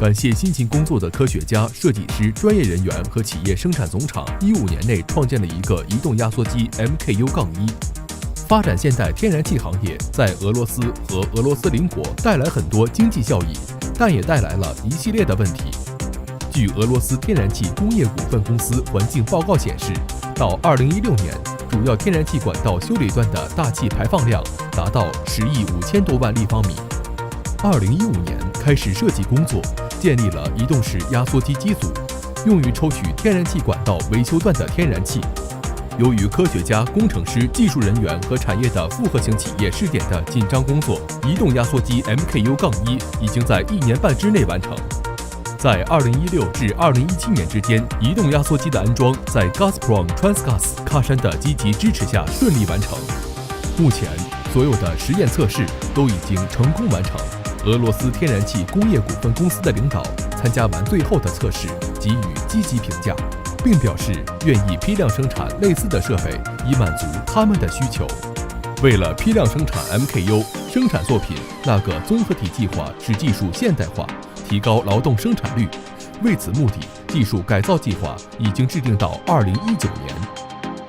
感谢辛勤工作的科学家、设计师、专业人员和企业生产总厂，15年内创建了一个移动压缩机 MKU-1，发展现代天然气行业，在俄罗斯和俄罗斯邻国带来很多经济效益，但也带来了一系列的问题。据俄罗斯天然气工业股份公司环境报告显示，到2016年，主要天然气管道修理端的大气排放量达到10亿5千多万立方米。2015年开始设计工作，建立了移动式压缩机机组，用于抽取天然气管道维修段的天然气。由于科学家、工程师、技术人员和产业的复合型企业试点的紧张工作，移动压缩机 MKU-1已经在1年半之内完成。在2016至2017年之间，移动压缩机的安装在 Gazprom-Transgas 喀山的积极支持下顺利完成。目前，所有的实验测试都已经成功完成。俄罗斯天然气工业股份公司的领导参加完最后的测试，给予积极评价，并表示愿意批量生产类似的设备，以满足他们的需求。为了批量生产 MKU， 生产作品那个综合体计划使技术现代化，提高劳动生产率。为此目的，技术改造计划已经制定到2019年。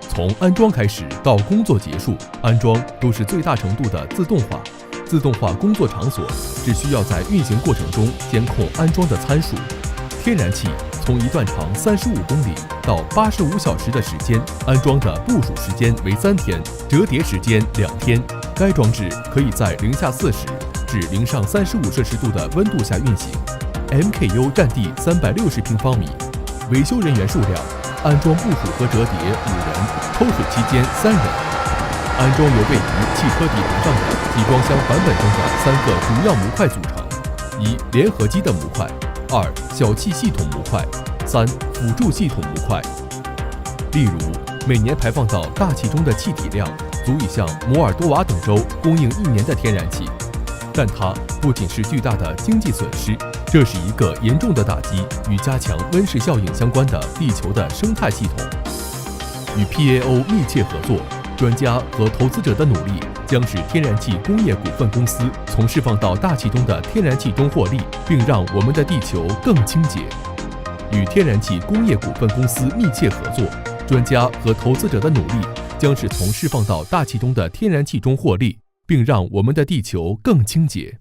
从安装开始到工作结束，安装都是最大程度的自动化。自动化工作场所只需要在运行过程中监控安装的参数。天然气从一段长35公里到85小时的时间，安装的部署时间为3天，折叠时间2天。该装置可以在零下40至零上35摄氏度的温度下运行。MKU 占地360平方米，维修人员数量：安装部署和折叠5人，抽水期间3人。安装由位于汽车底盘上的集装箱版本中的3个主要模块组成：1、联合机的模块；2、小气系统模块；3、辅助系统模块。例如，每年排放到大气中的气体量足以向摩尔多瓦等州供应1年的天然气，但它不仅是巨大的经济损失，这是一个严重的打击与加强温室效应相关的地球的生态系统。与 PAO 密切合作，专家和投资者的努力将使天然气工业股份公司从释放到大气中的天然气中获利，并让我们的地球更清洁。与天然气工业股份公司密切合作，专家和投资者的努力将使从释放到大气中的天然气中获利，并让我们的地球更清洁。